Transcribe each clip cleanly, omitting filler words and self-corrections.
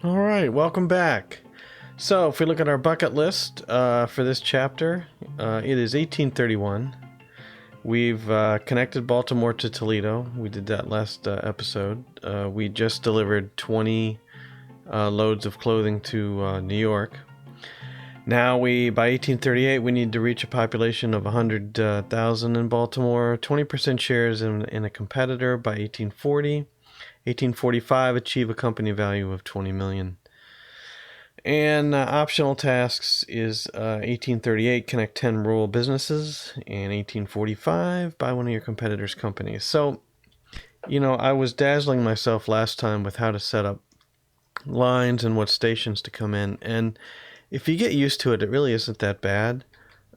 Alright, welcome back. So, if we look at our bucket list for this chapter, it is 1831. We've connected Baltimore to Toledo. We did that last episode. We just delivered 20 loads of clothing to New York. Now, by 1838, we need to reach a population of 100,000 in Baltimore, 20% shares in a competitor by 1840. 1845, achieve a company value of 20 million. And optional tasks is 1838, connect 10 rural businesses, and 1845, buy one of your competitors' companies. So, I was dazzling myself last time with how to set up lines and what stations to come in. And if you get used to it, it really isn't that bad.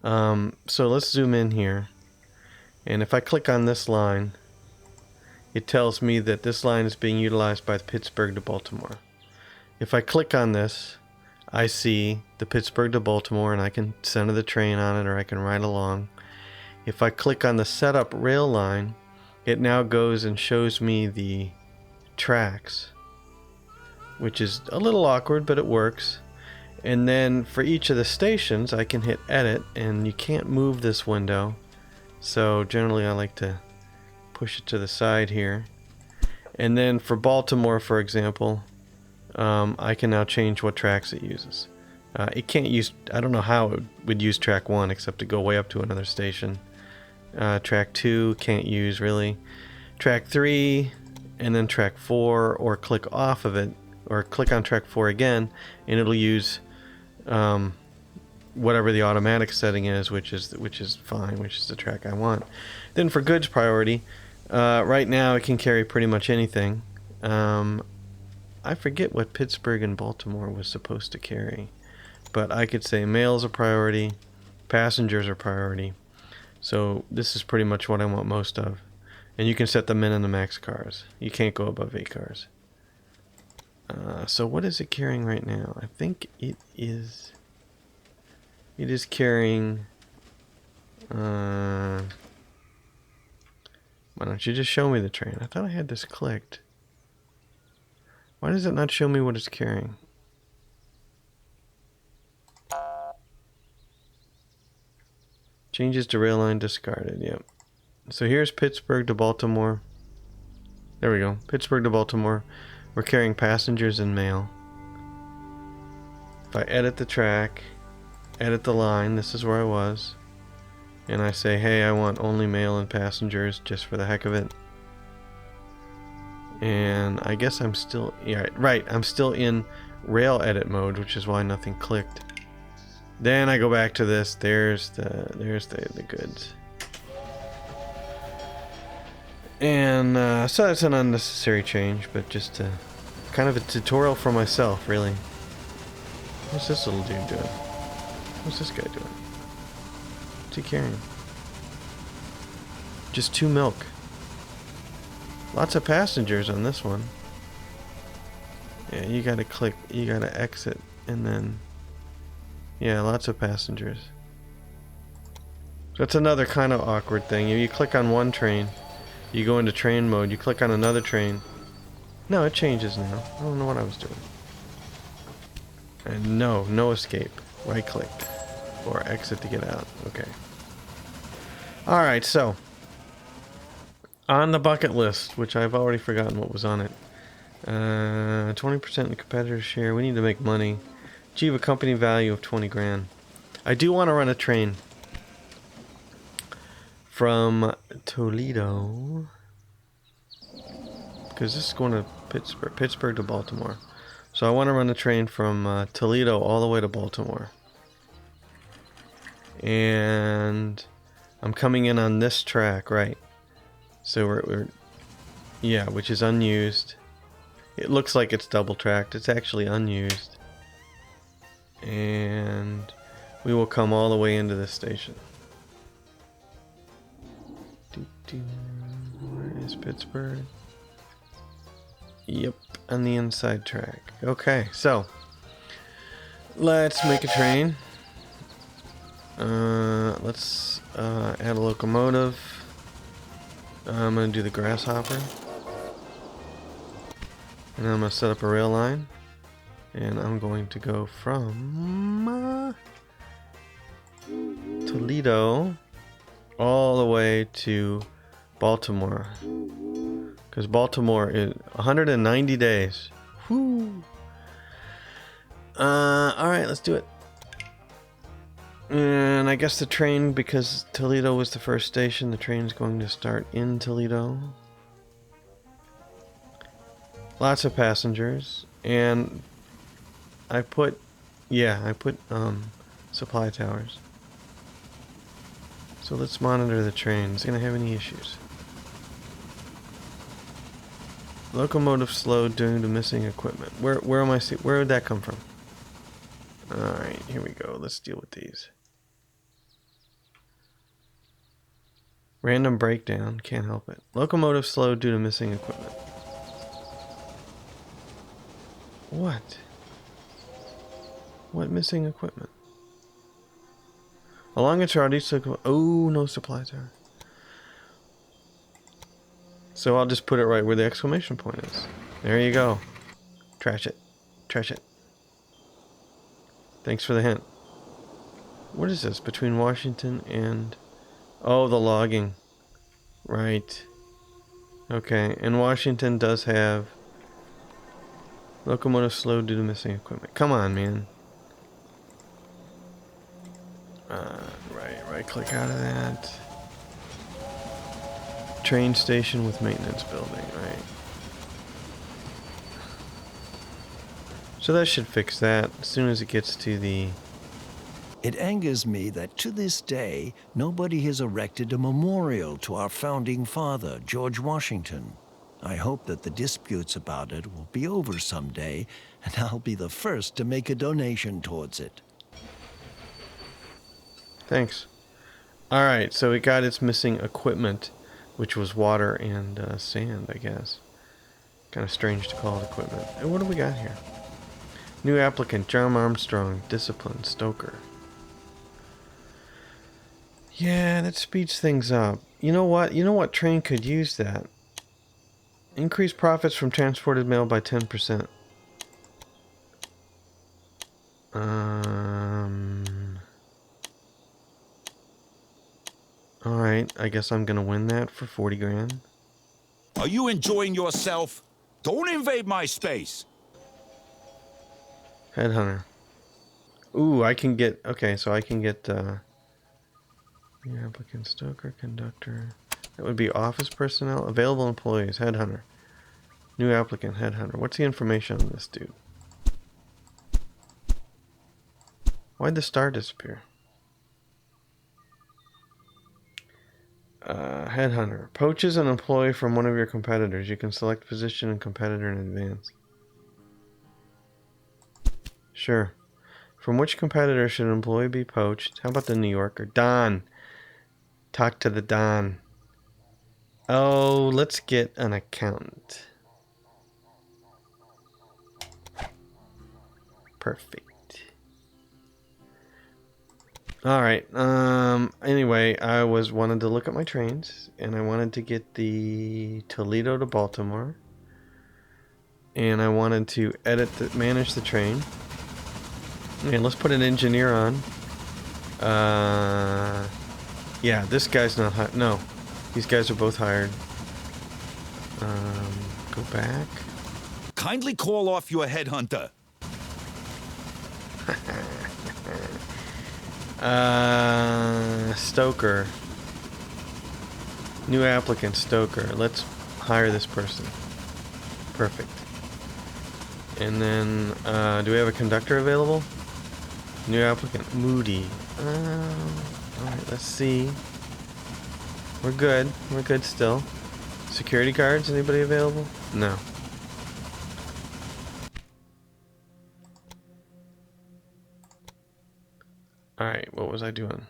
So let's zoom in here. And if I click on this line, it tells me that this line is being utilized by the Pittsburgh to Baltimore. If I click on this, I see the Pittsburgh to Baltimore, and I can center the train on it, or I can ride along. If I click on the setup rail line, it now goes and shows me the tracks, which is a little awkward, but it works. And then for each of the stations, I can hit edit, and you can't move this window. So generally I like to push it to the side here. And then for Baltimore, for example, I can now change what tracks it uses. It can't use, I don't know how it would use track 1 except to go way up to another station. Track 2 can't use really. Track 3 and then track 4, or click off of it, or click on track 4 again, and it'll use whatever the automatic setting is, which is fine, which is the track I want. Then for goods priority, right now it can carry pretty much anything. I forget what Pittsburgh and Baltimore was supposed to carry, but I could say mail's a priority, passengers are priority. So this is pretty much what I want most of. And you can set the min and the max cars. You can't go above 8 cars. So what is it carrying right now? I think it is carrying, why don't you just show me the train? I thought I had this clicked. Why does it not show me what it's carrying? Changes to rail line discarded, yep. So here's Pittsburgh to Baltimore. There we go, Pittsburgh to Baltimore. We're carrying passengers and mail. If I edit the track, edit the line, this is where I was, and I say, hey, I want only mail and passengers just for the heck of it. And I guess I'm still, yeah, right, I'm still in rail edit mode, which is why nothing clicked. Then I go back to this. There's the goods. And so that's an unnecessary change, but just kind of a tutorial for myself, really. What's this little dude doing? What's this guy doing? What's he carrying? Just 2 milk. Lots of passengers on this one. Yeah, you gotta click, you gotta exit, and then, yeah, lots of passengers. So that's another kind of awkward thing. If you click on one train, you go into train mode, you click on another train. No, it changes now. I don't know what I was doing. And no escape. Right click. Or exit to get out. Okay. Alright, so on the bucket list, which I've already forgotten what was on it. 20% in the competitor's share. We need to make money. Achieve a company value of 20 grand. I do want to run a train from Toledo, because this is going to Pittsburgh to Baltimore. So I want to run a train from Toledo all the way to Baltimore. And I'm coming in on this track, right? So we're yeah, which is unused. It looks like it's double tracked. It's actually unused. And we will come all the way into this station. Where is Pittsburgh? Yep, on the inside track. Okay, so let's make a train. Let's add a locomotive. I'm going to do the grasshopper. And I'm going to set up a rail line. And I'm going to go from Toledo all the way to Baltimore. Because Baltimore is 190 days. Whoo! Alright, let's do it. And I guess the train, because Toledo was the first station, the train's going to start in Toledo. Lots of passengers. And I put supply towers. So let's monitor the train. Is it gonna have any issues? Locomotive slowed due to missing equipment. Where am I see? Where would that come from? Alright, here we go. Let's deal with these. Random breakdown. Can't help it. Locomotive slowed due to missing equipment. What? What missing equipment? Along its route, each oh, no supply tower. So I'll just put it right where the exclamation point is. There you go. Trash it. Trash it. Thanks for the hint. What is this? Between Washington and... Oh, the logging. Right. Okay. And Washington does have... Locomotive slowed due to missing equipment. Come on, man. Right click out of that. Train station with maintenance building, right? So that should fix that as soon as it gets to the... It angers me that to this day, nobody has erected a memorial to our founding father, George Washington. I hope that the disputes about it will be over someday, and I'll be the first to make a donation towards it. Thanks. Alright, so we got its missing equipment, which was water and sand, I guess. Kind of strange to call it equipment. And what do we got here? New applicant, John Armstrong, discipline, Stoker. Yeah, that speeds things up. You know what? You know what train could use that? Increase profits from transported mail by 10%. Alright, I guess I'm gonna win that for 40 grand. Are you enjoying yourself? Don't invade my space. Headhunter. Ooh, I can get... Okay, so I can get... New applicant, Stoker, conductor... That would be office personnel, available employees, headhunter. New applicant, headhunter. What's the information on this dude? Why'd the star disappear? Headhunter. Poaches an employee from one of your competitors. You can select position and competitor in advance. Sure. From which competitor should an employee be poached? How about the New Yorker? Don. Talk to the Don. Oh, let's get an accountant. Perfect. Alright, anyway, I wanted to look at my trains, and I wanted to get the Toledo to Baltimore, and I wanted to manage the train, and let's put an engineer on. Yeah, this guy's not hired. No, these guys are both hired. Go back. Kindly call off your headhunter. Stoker. New applicant, Stoker. Let's hire this person. Perfect. And then, do we have a conductor available? New applicant, Moody. Alright, let's see. We're good. We're good still. Security guards, anybody available? No. Alright, what was I doing?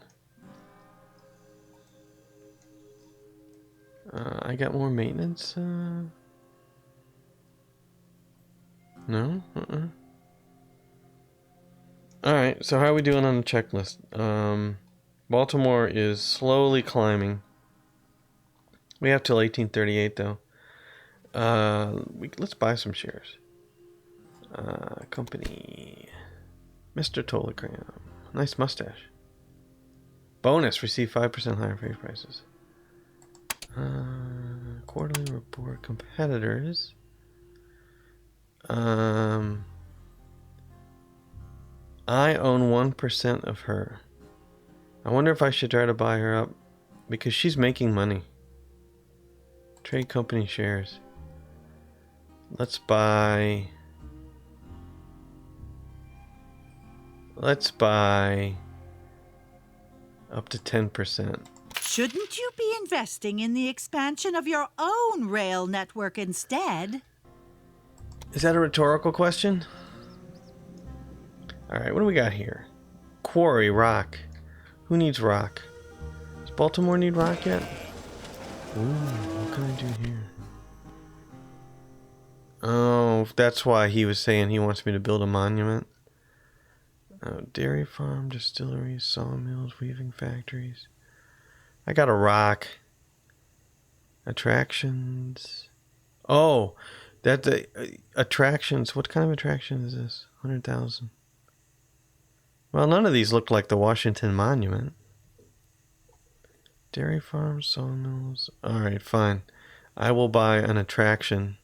I got more maintenance? No? Alright, so how are we doing on the checklist? Baltimore is slowly climbing. We have till 1838 though. Let's buy some shares. Company. Mr. Tolakram. Nice mustache. Bonus. Receive 5% higher freight prices. Quarterly report. Competitors. I own 1% of her. I wonder if I should try to buy her up because she's making money. Trade company shares. Let's buy up to 10%. Shouldn't you be investing in the expansion of your own rail network instead? Is that a rhetorical question? Alright, what do we got here? Quarry, rock. Who needs rock? Does Baltimore need rock yet? Ooh, what can I do here? Oh, that's why he was saying he wants me to build a monument. Oh, dairy farm, distilleries, sawmills, weaving factories. I got a rock. Attractions. Oh, that the attractions. What kind of attraction is this? 100,000. Well, none of these look like the Washington Monument. Dairy farms, sawmills. All right, fine. I will buy an attraction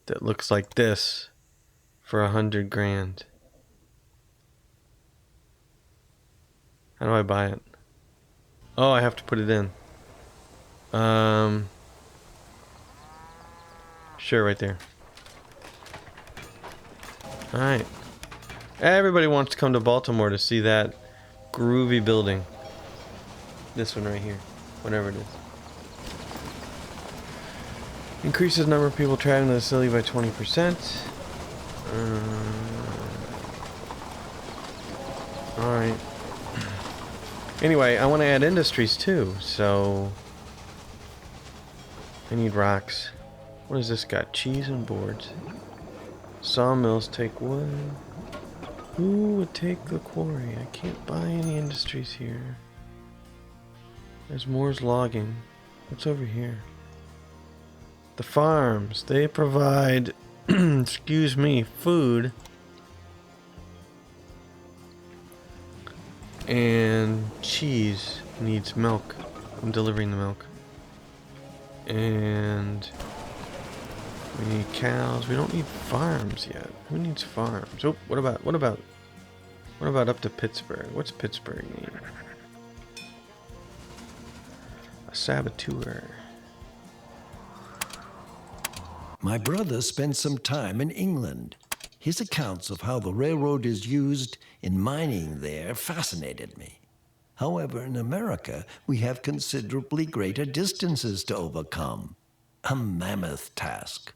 that looks like this for 100 grand. How do I buy it? Oh, I have to put it in. Sure, right there. Alright. Everybody wants to come to Baltimore to see that groovy building. This one right here. Whatever it is. Increases number of people traveling to the city by 20%. Alright. Anyway, I want to add industries too, so I need rocks. What has this got? Cheese and boards. Sawmills take wood. Who would take the quarry? I can't buy any industries here. There's Moore's logging. What's over here? The farms. They provide, excuse me, food. And cheese needs milk. I'm delivering the milk. And we need cows. We don't need farms yet. Who needs farms? Oh, what about up to Pittsburgh? What's Pittsburgh need? A saboteur. My brother spent some time in England. His accounts of how the railroad is used in mining there fascinated me. However, in America, we have considerably greater distances to overcome. A mammoth task.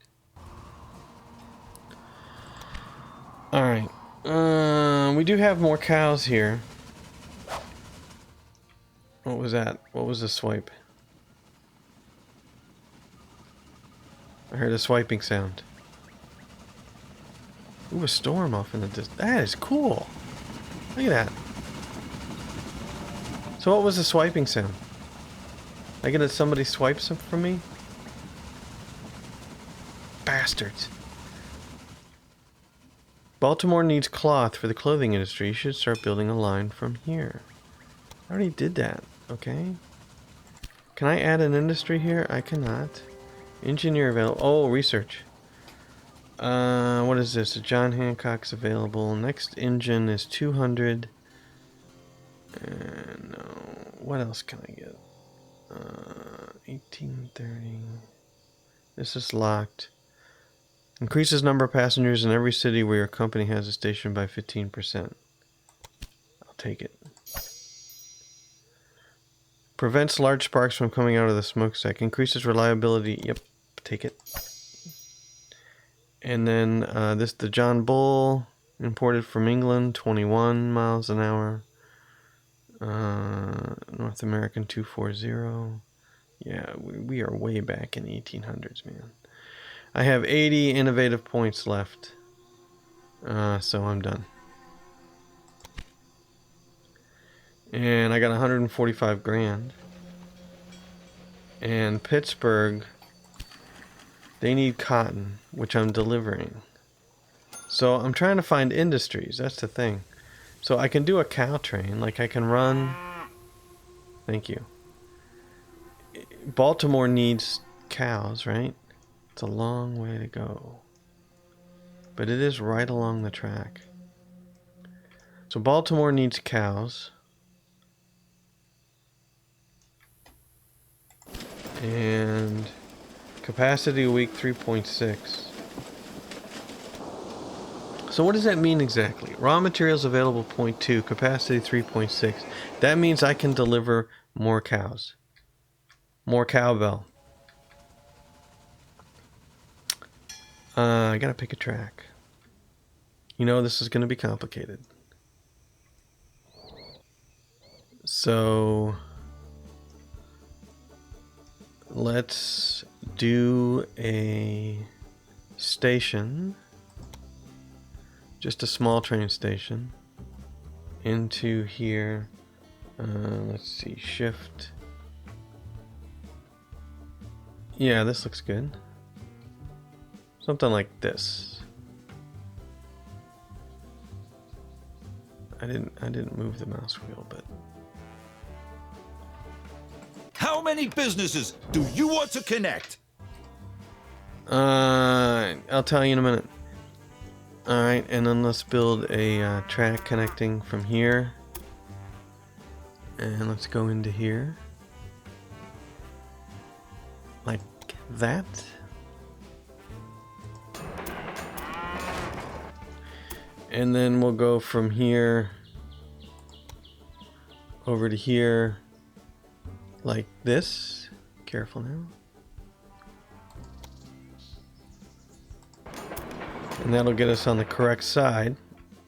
Alright. We do have more cows here. What was that? What was the swipe? I heard a swiping sound. Ooh, a storm off in the distance. That is cool. Look at that. So what was the swiping sound? I get that somebody swipes them from me? Bastards. Baltimore needs cloth for the clothing industry. You should start building a line from here. I already did that. Okay. Can I add an industry here? I cannot. Engineer available. Oh, research. What is this? John Hancock's available. Next engine is 200. No. What else can I get? 1830. This is locked. Increases number of passengers in every city where your company has a station by 15%. I'll take it. Prevents large sparks from coming out of the smokestack. Increases reliability. Yep, take it. And then the John Bull, imported from England, 21 miles an hour. North American 240. Yeah, we are way back in the 1800s, man. I have 80 innovative points left. So I'm done. And I got 145 grand. And Pittsburgh, they need cotton, which I'm delivering. So I'm trying to find industries. That's the thing. So I can do a cow train. Like I can run. Thank you. Baltimore needs cows, right? It's a long way to go. But it is right along the track. So Baltimore needs cows. And capacity a week 3.6. So what does that mean exactly? Raw materials available 0.2, capacity 3.6. That means I can deliver more cows. More cowbell. I gotta pick a track. You know this is gonna be complicated. So let's do a station. Just a small train station. Into here. Let's see, shift. Yeah, this looks good. Something like this. I didn't move the mouse wheel, but How many businesses do you want to connect? I'll tell you in a minute. Alright, and then let's build a track connecting from here. And let's go into here. Like that. And then we'll go from here over to here like this. Careful now. And that'll get us on the correct side.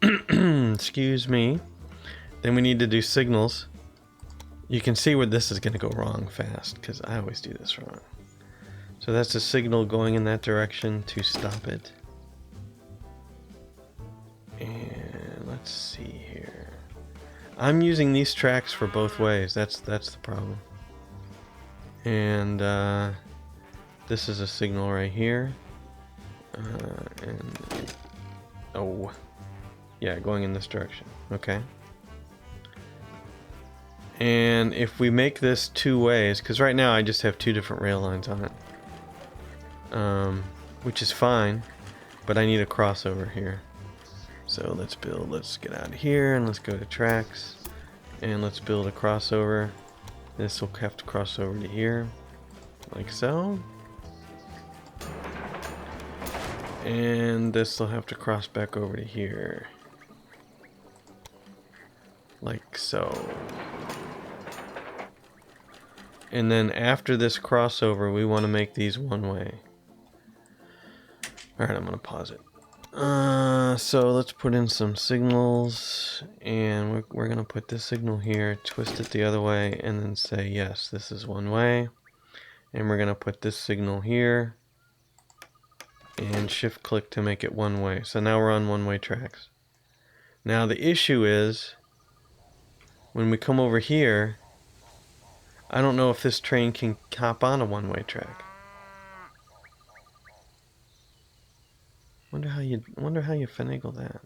Excuse me. Then we need to do signals. You can see where this is going to go wrong fast, because I always do this wrong. So that's a signal going in that direction to stop it. And let's see here. I'm using these tracks for both ways. That's the problem. And this is a signal right here. And oh, yeah, going in this direction. Okay. And if we make this two ways, because right now I just have two different rail lines on it, which is fine, but I need a crossover here. So let's get out of here and let's go to tracks, and let's build a crossover. This will have to cross over to here, like so. And this will have to cross back over to here, like so. And then after this crossover, we want to make these one way. Alright, I'm going to pause it. So let's put in some signals, and we're going to put this signal here, twist it the other way, and then say, yes, this is one way. And we're going to put this signal here, and shift click to make it one way. So now we're on one-way tracks. Now the issue is, when we come over here, I don't know if this train can hop on a one-way track. Wonder how you finagle that.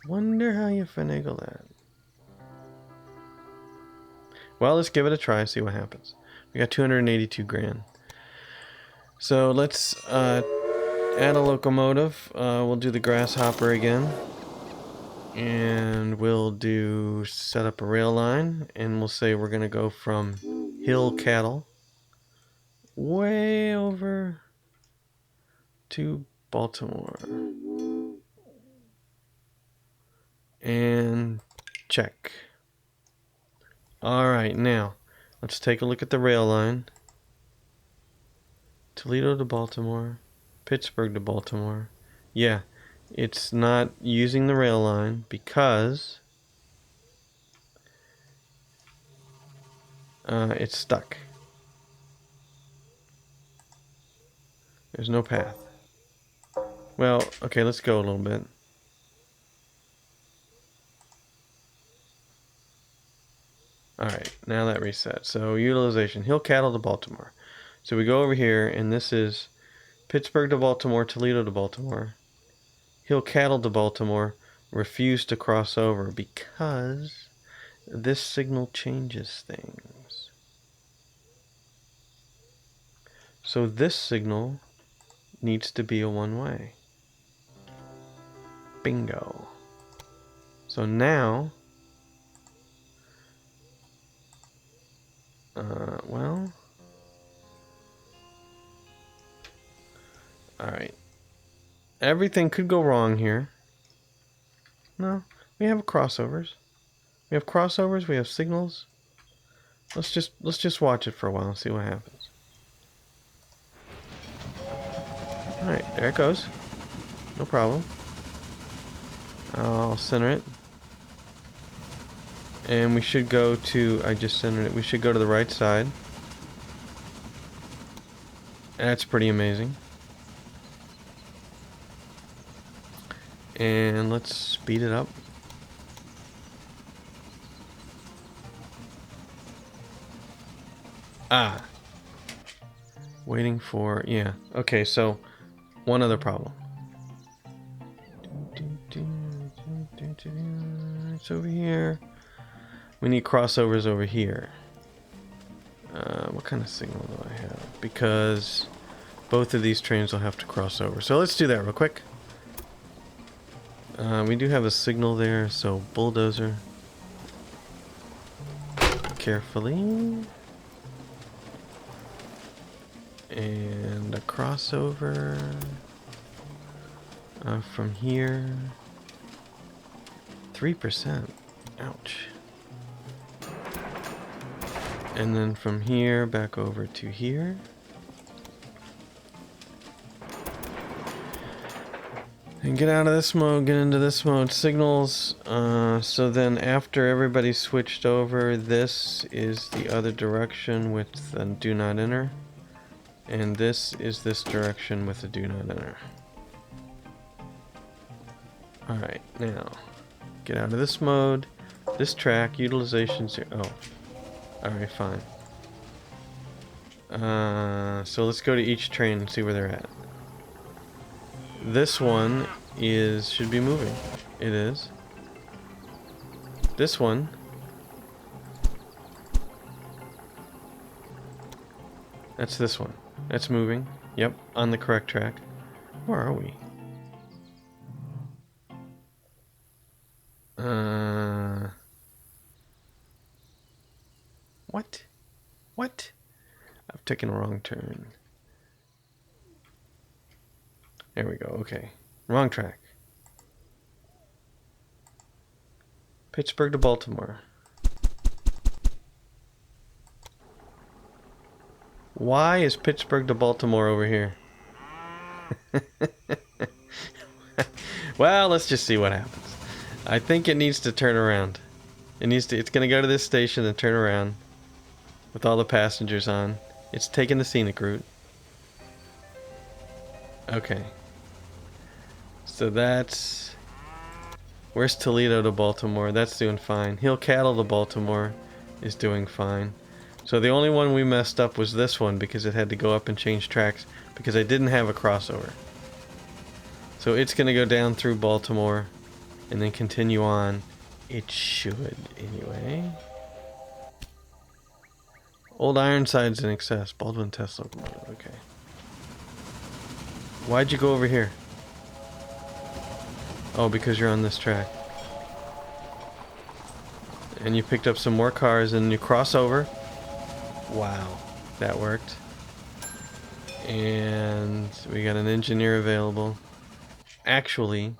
Wonder how you finagle that. Well, let's give it a try, see what happens. We got 282 grand. So let's add a locomotive. We'll do the grasshopper again. And we'll do set up a rail line, and we'll say we're going to go from hill cattle way over to Baltimore. And check. Alright, now let's take a look at the rail line. Toledo to Baltimore, Pittsburgh to Baltimore. Yeah, it's not using the rail line because it's stuck. There's no path. Well, okay, let's go a little bit. Alright, now that resets. So utilization, hill cattle to Baltimore. So we go over here, and this is Pittsburgh to Baltimore, Toledo to Baltimore. Hill Cattle to Baltimore. Refuse to cross over because this signal changes things. So this signal needs to be a one-way. Bingo. So now, well, alright. Everything could go wrong here. No, we have crossovers. We have crossovers, we have signals. Let's just watch it for a while and see what happens. Alright, there it goes. No problem. I'll center it. And we should go to, I just centered it, we should go to the right side. That's pretty amazing. And let's speed it up. Ah. Waiting for, yeah. Okay, so one other problem. It's over here. We need crossovers over here. What kind of signal do I have? Because both of these trains will have to cross over. So let's do that real quick. We do have a signal there, so bulldozer. Carefully. And a crossover from here. 3%. Ouch. And then from here back over to here. And get out of this mode, get into this mode. Signals. So then after everybody's switched over, this is the other direction with the do not enter. And this is this direction with the do not enter. Alright, now get out of this mode. This track, utilization 0. Oh. Alright, fine. So let's go to each train and see where they're at. This one should be moving. It is. This one that's this one. That's moving. Yep, on the correct track. Where are we? What? What? I've taken a wrong turn. There we go, okay. Wrong track. Pittsburgh to Baltimore. Why is Pittsburgh to Baltimore over here? Well, let's just see what happens. I think it needs to turn around. It's gonna go to this station and turn around with all the passengers on. It's taking the scenic route. Okay. So that's... Where's Toledo to Baltimore? That's doing fine. Hill Cattle to Baltimore is doing fine. So the only one we messed up was this one because it had to go up and change tracks because I didn't have a crossover. So it's going to go down through Baltimore and then continue on. It should, anyway. Old Ironside's in excess. Baldwin test locomotive. Okay. Why'd you go over here? Oh, because you're on this track. And you picked up some more cars and you cross over. Wow, that worked. And we got an engineer available. Actually,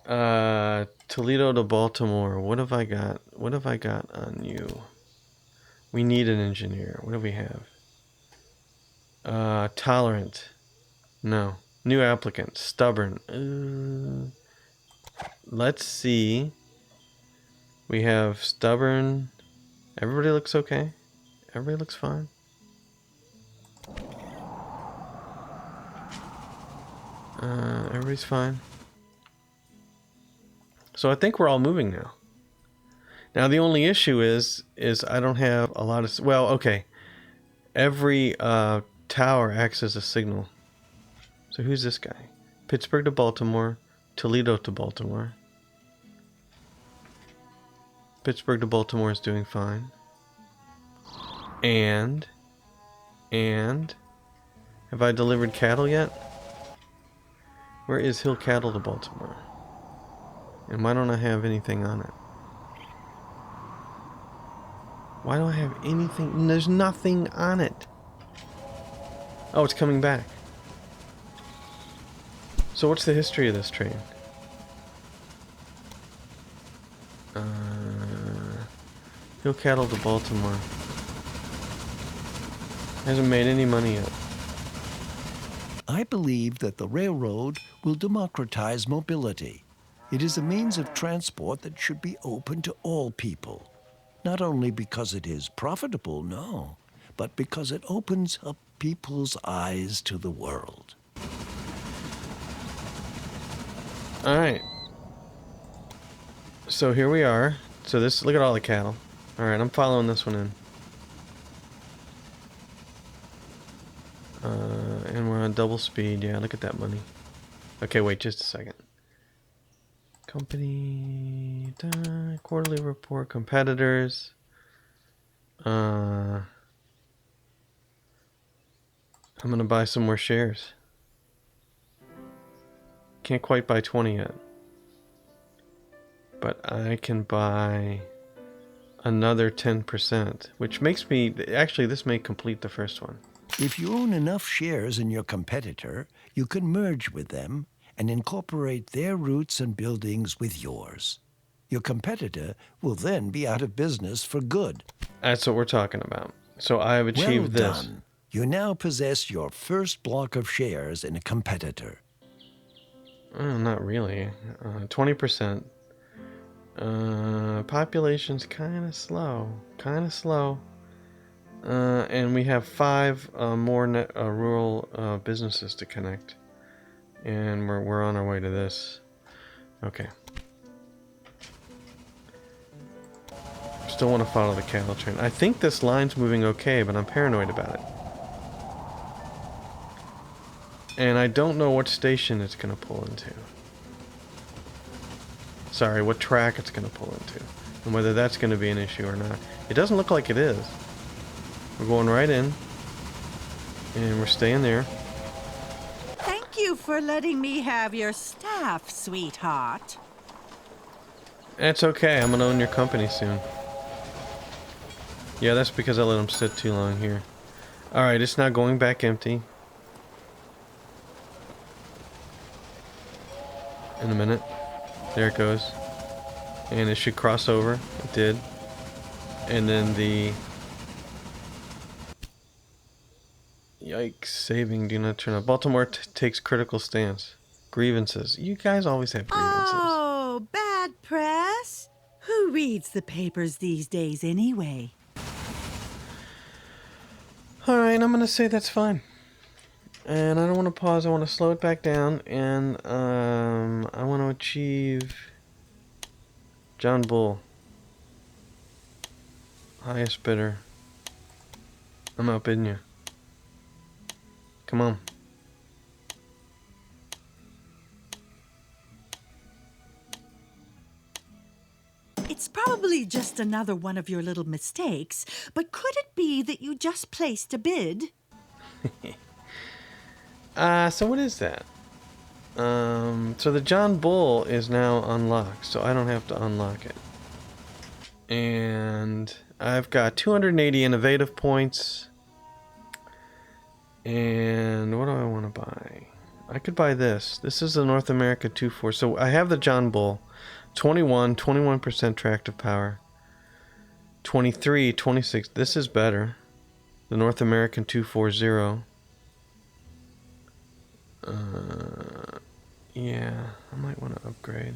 Toledo to Baltimore. What have I got? What have I got on you? We need an engineer. What do we have? Tolerant. No. New applicant. Stubborn. Let's see. We have stubborn. Everybody looks okay. Everybody looks fine. Everybody's fine. So I think we're all moving now. Now the only issue is I don't have a lot of... Well, okay. every tower acts as a signal. So who's this guy? Pittsburgh to Baltimore, Toledo to Baltimore. Pittsburgh to Baltimore is doing fine. And have I delivered cattle yet? Where is Hill Cattle to Baltimore? And why don't I have anything on it? Why don't I have anything? There's nothing on it. Oh, it's coming back. So what's the history of this train? Hill Cattle to Baltimore. Hasn't made any money yet. I believe that the railroad will democratize mobility. It is a means of transport that should be open to all people. Not only because it is profitable, no, but because it opens up people's eyes to the world. Alright. So here we are. So this, look at all the cattle. Alright, I'm following this one in. And we're on double speed. Yeah, look at that money. Okay, wait just a second. Company, quarterly report, competitors. I'm gonna buy some more shares. Can't quite buy 20 yet. But I can buy another 10%, which makes me, actually this may complete the first one. If you own enough shares in your competitor, you can merge with them and incorporate their routes and buildings with yours. Your competitor will then be out of business for good. That's what we're talking about. So I have achieved Well this. done. You now possess your first block of shares in a competitor. Not really. 20%. Population's kind of slow. And we have 5 more rural businesses to connect. And we're on our way to this. Okay. Still want to follow the cattle train. I think this line's moving okay, but I'm paranoid about it. And I don't know what station it's going to pull into. Sorry, what track it's going to pull into. And whether that's going to be an issue or not. It doesn't look like it is. We're going right in. And we're staying there. Thank you for letting me have your staff, sweetheart. That's okay. I'm going to own your company soon. Yeah, that's because I let them sit too long here. Alright, it's now going back empty. In a minute. There it goes. And it should cross over. It did. And then the... Yikes. Saving. Do not turn off. Baltimore takes critical stance. Grievances. You guys always have grievances. Oh, bad press? Who reads the papers these days anyway? Alright, I'm gonna say that's fine. And I don't want to pause, I want to slow it back down, and I want to achieve John Bull. Highest bidder. I'm outbidding you. Come on. It's probably just another one of your little mistakes, but could it be that you just placed a bid? So what is that? So the John Bull is now unlocked, so I don't have to unlock it. And I've got 280 innovative points. And what do I want to buy? I could buy this. This is the North America 2-4. So I have the John Bull. 21% tractive power. 23, 26. This is better. The North American 240. Yeah, I might want to upgrade.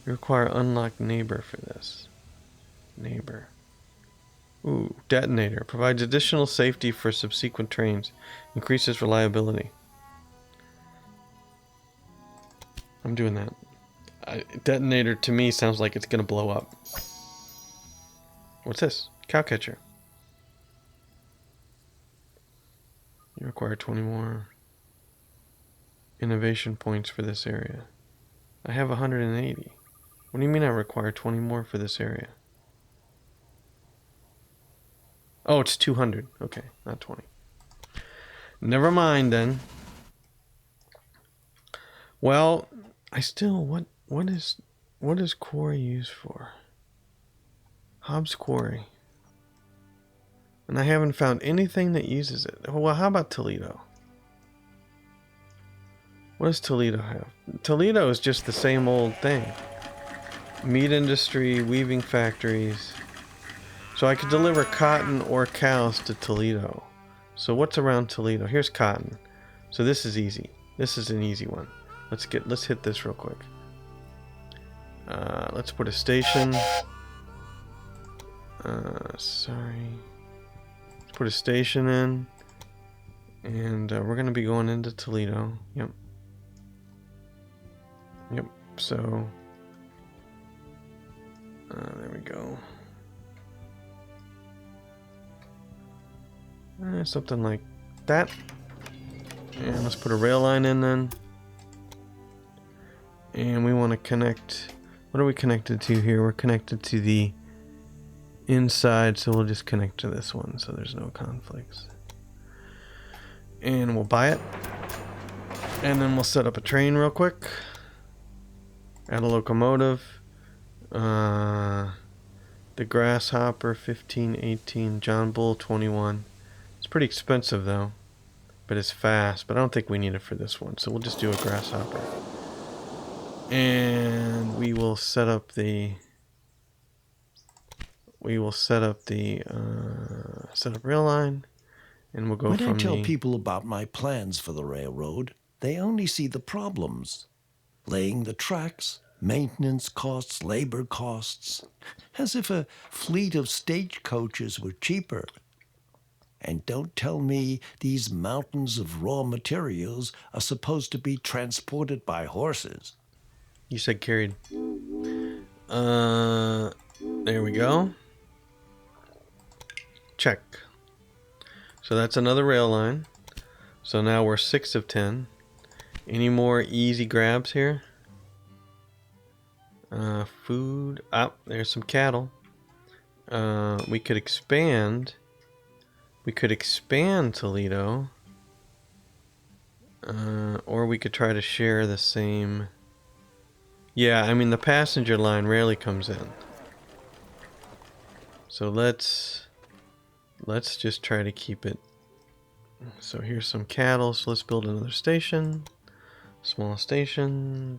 You require unlocked neighbor for this. Neighbor. Ooh, detonator. Provides additional safety for subsequent trains. Increases reliability. I'm doing that. Detonator to me sounds like it's going to blow up. What's this? Cow catcher. You require 20 more innovation points for this area. I have 180. What do you mean I require 20 more for this area? Oh, it's 200. Okay, not 20. Never mind then. Well, I still what is quarry used for? Hobbs Quarry. And I haven't found anything that uses it. Well, how about Toledo? What does Toledo have? Toledo is just the same old thing. Meat industry, weaving factories. So I could deliver cotton or cows to Toledo. So what's around Toledo? Here's cotton. So this is easy. This is an easy one. Let's hit this real quick. Let's put a station. Sorry. Let's put a station in. And we're going to be going into Toledo. Yep. Yep. So there we go. Something like that. And let's put a rail line in then. And we want to connect. What are we connected to here? We're connected to the inside, so we'll just connect to this one so there's no conflicts. And we'll buy it. And then we'll set up a train real quick. Add a locomotive. The Grasshopper 1518, John Bull 21. It's pretty expensive though, but it's fast. But I don't think we need it for this one, so we'll just do a Grasshopper. And we will set up the set up rail line, and we'll go When from I tell the people about my plans for the railroad, they only see the problems. Laying the tracks, maintenance costs, labor costs, as if a fleet of stagecoaches were cheaper. And don't tell me these mountains of raw materials are supposed to be transported by horses. You said carried. There we go. Check. So that's another rail line. So now we're 6 of 10. Any more easy grabs here? Food. There's some cattle. We could expand. We could expand Toledo. Or we could try to share the same. Yeah, I mean the passenger line rarely comes in. So let's just try to keep it. So here's some cattle, so let's build another station. Small station.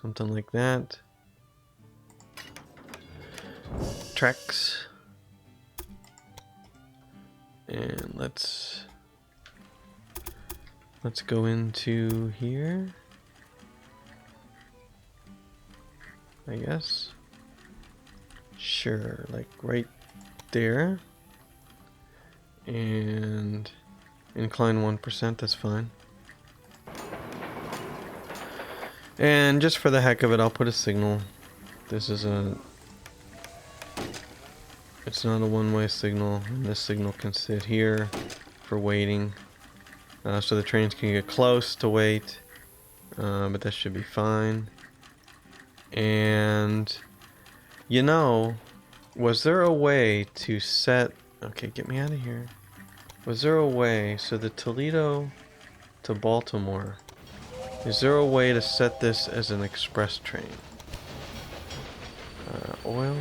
Something like that. Tracks. And let's go into here, I guess. Sure, like right there. And incline 1%, that's fine. And just for the heck of it, I'll put a signal. This is it's not a one-way signal, and this signal can sit here for waiting. So the trains can get close to wait, but that should be fine. And you know, was there a way to set... Okay, get me out of here. Was there a way, so the Toledo to Baltimore, is there a way to set this as an express train? Oil?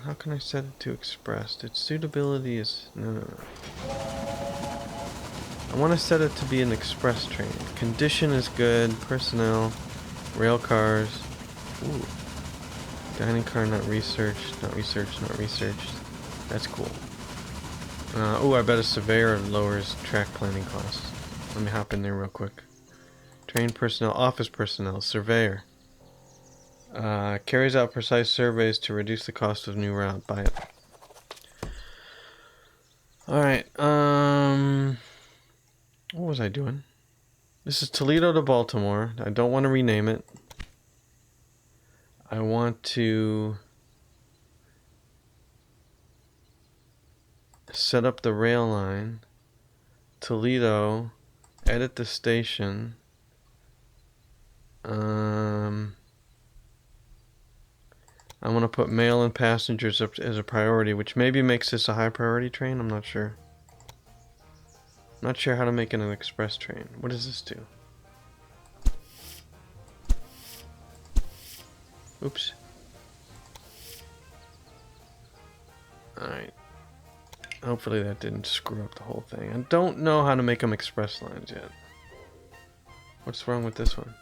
How can I set it to express? Its suitability is... No. I want to set it to be an express train. Condition is good. Personnel. Rail cars. Ooh. Dining car not researched. Not researched. Not researched. That's cool. I bet a surveyor lowers track planning costs. Let me hop in there real quick. Train personnel. Office personnel. Surveyor. Carries out precise surveys to reduce the cost of new route. Buy it. Alright. What was I doing? This is Toledo to Baltimore. I don't want to rename it. I want to set up the rail line. Toledo, edit the station. I want to put mail and passengers up as a priority, which maybe makes this a high priority train. I'm not sure. Not sure how to make it an express train. What does this do? Oops. Alright. Hopefully that didn't screw up the whole thing. I don't know how to make them express lines yet. What's wrong with this one?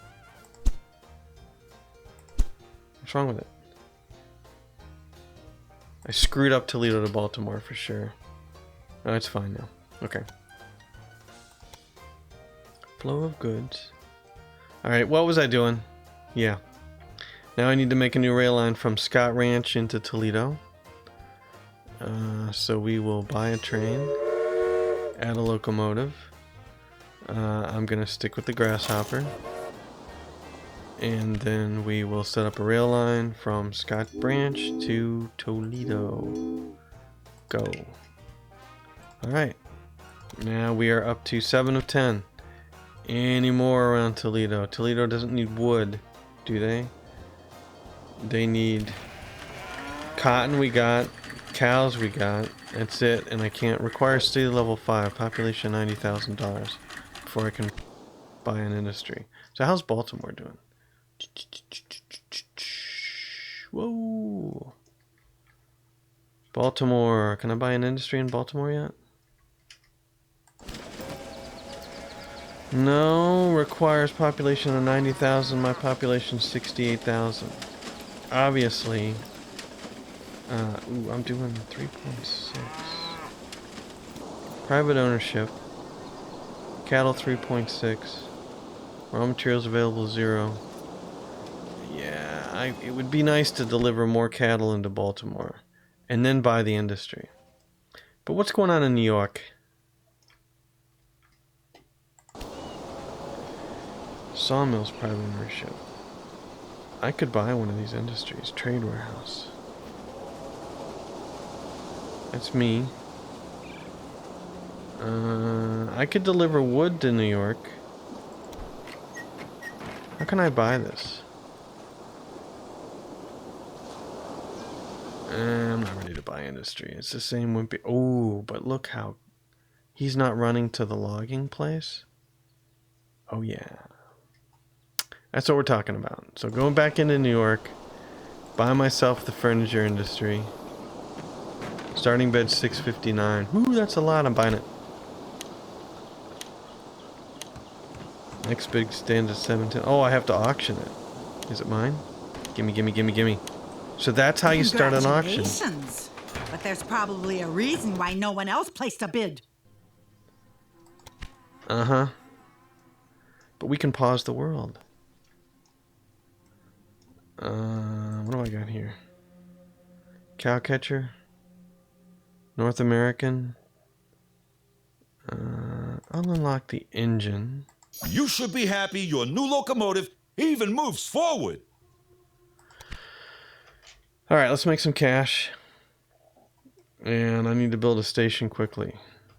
What's wrong with it? I screwed up Toledo to Baltimore for sure. Oh, it's fine now. Okay. Flow of goods. Alright, what was I doing? Yeah. Now I need to make a new rail line from Scott Ranch into Toledo. So we will buy a train, add a locomotive. I'm going to stick with the Grasshopper. And then we will set up a rail line from Scott Branch to Toledo. Go. Alright. Now we are up to 7 of 10. Any more around Toledo? Toledo doesn't need wood, do they? They need cotton we got, cows we got, that's it, and I can't require city level 5, population $90,000 before I can buy an industry. So how's Baltimore doing? Whoa. Baltimore, can I buy an industry in Baltimore yet? No, requires population of 90,000, my population 68,000. Obviously, ooh, I'm doing 3.6. Private ownership. Cattle 3.6. Raw materials available 0. Yeah, it would be nice to deliver more cattle into Baltimore and then buy the industry. But what's going on in New York? Sawmills private ownership. I could buy one of these industries. Trade warehouse. That's me. I could deliver wood to New York. How can I buy this? I'm not ready to buy industry. It's the same wimpy. Oh, but look how he's not running to the logging place. Oh yeah. That's what we're talking about. So going back into New York, buy myself the furniture industry. Starting bid 659. Ooh, that's a lot. I'm buying it. Next bid stands at 710. Oh, I have to auction it. Is it mine? Gimme, gimme, gimme, gimme. So that's how you start an auction. Congratulations. But there's probably a reason why no one else placed a bid. Uh-huh. But we can pause the world. What do I got here? Cow catcher. North American. I'll unlock the engine. You should be happy your new locomotive even moves forward. Alright, let's make some cash. And I need to build a station quickly.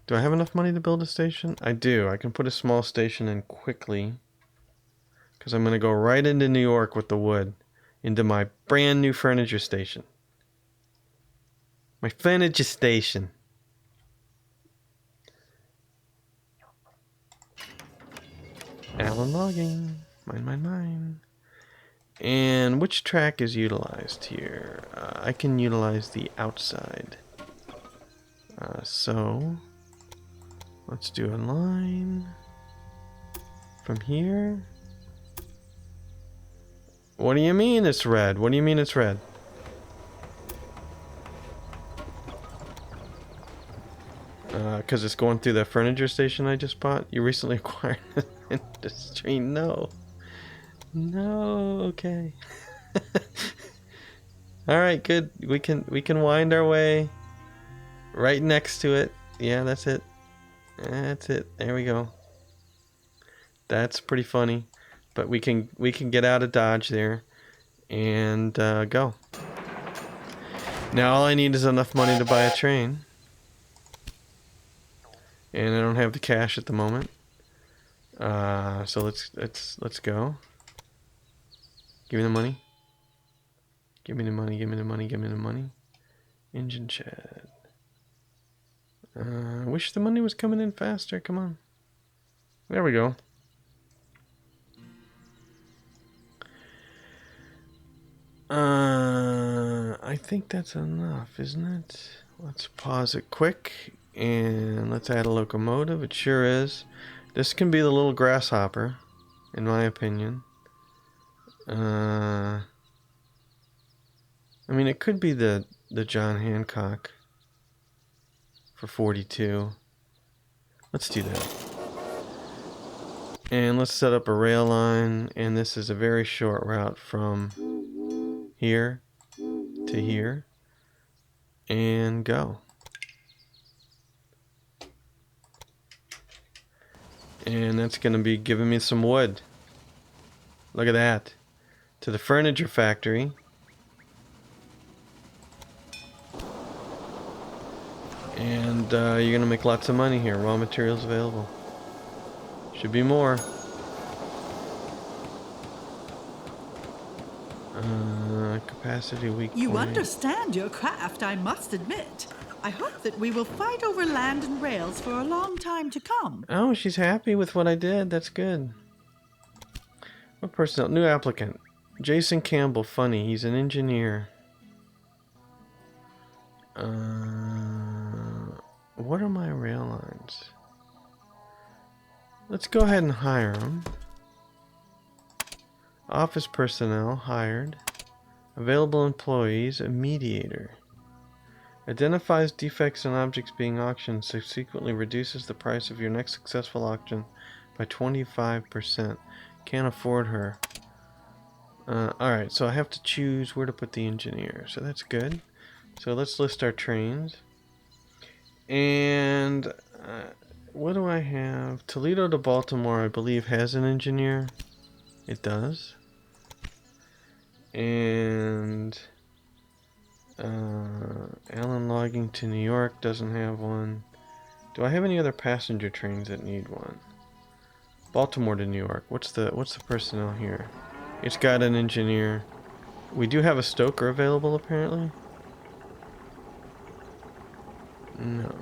Do I have enough money to build a station? I do. I can put a small station in quickly. Because I'm going to go right into New York with the wood. Into my brand new furniture station. My furniture station. Allen logging. Mine. And which track is utilized here? I can utilize the outside. So let's do a line from here. What do you mean it's red? What do you mean it's red? Because it's going through that furniture station I just bought. You recently acquired an industry. No. No. Okay. All right. Good. We can wind our way right next to it. Yeah, that's it. That's it. There we go. That's pretty funny. But we can get out of Dodge there and go. Now all I need is enough money to buy a train. And I don't have the cash at the moment. So let's go. Give me the money. Give me the money, give me the money, give me the money. Engine shed. I wish the money was coming in faster. Come on. There we go. I think that's enough, isn't it? Let's pause it quick and let's add a locomotive. It sure is. This can be the little grasshopper, in my opinion. I mean, it could be the John Hancock for 42. Let's do that. And let's set up a rail line, and this is a very short route from here to here, and go. And that's going to be giving me some wood. Look at that. To the furniture factory. And you're going to make lots of money here. Raw materials available. Should be more. Capacity weak You point. understand your craft, I must admit. I hope that we will fight over land and rails for a long time to come. Oh, she's happy with what I did. That's good. What personnel? New applicant. Jason Campbell. Funny. He's an engineer. What are my rail lines? Let's go ahead and hire him. Office personnel hired. Available employees, a mediator. Identifies defects in objects being auctioned, subsequently reduces the price of your next successful auction by 25%. Can't afford her. Alright, so I have to choose where to put the engineer, so that's good. So let's list our trains. And what do I have? Toledo to Baltimore, I believe, has an engineer. It does. And Allen Logging to New York doesn't have one. Do I have any other passenger trains that need one? Baltimore to New York. What's the personnel here? It's got an engineer. We do have a stoker available apparently. No.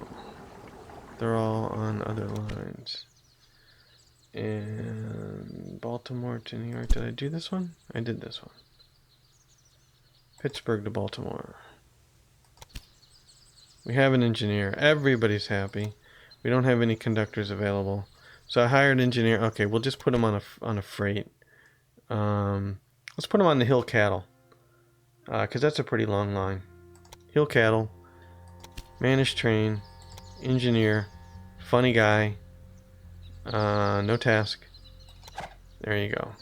They're all on other lines. And Baltimore to New York. Did I do this one? I did this one. Pittsburgh to Baltimore. We have an engineer. Everybody's happy. We don't have any conductors available. So I hired an engineer. Okay, we'll just put him on a freight. Let's put him on the Hill Cattle. Because that's a pretty long line. Hill Cattle. Managed train. Engineer. Funny guy. No task. There you go.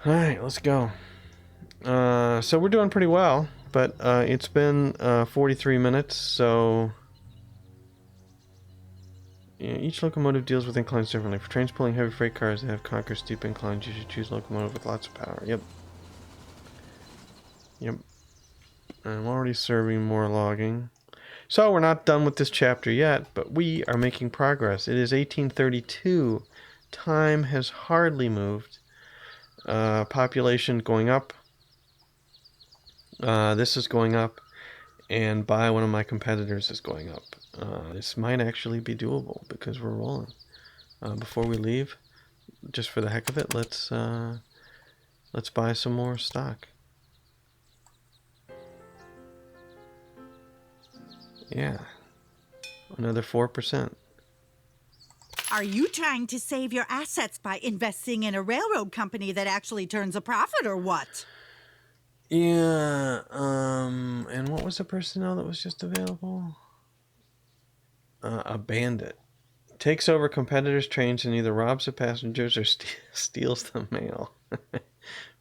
Alright, let's go. So we're doing pretty well, but it's been 43 minutes, so yeah, each locomotive deals with inclines differently. For trains pulling heavy freight cars that have conquered steep inclines, you should choose a locomotive with lots of power. Yep. Yep. I'm already serving more logging. So we're not done with this chapter yet, but we are making progress. It is 1832. Time has hardly moved. Population going up. This is going up, and by one of my competitors is going up. This might actually be doable because we're rolling. Before we leave, just for the heck of it, let's buy some more stock. Yeah, another 4%. Are you trying to save your assets by investing in a railroad company that actually turns a profit, or what? Yeah, and what was the personnel that was just available? A bandit. Takes over competitors' trains and either robs the passengers or steals the mail.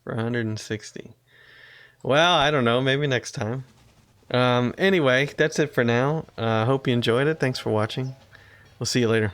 For 160. Well, I don't know, maybe next time. Anyway, that's it for now. Hope you enjoyed it. Thanks for watching. We'll see you later.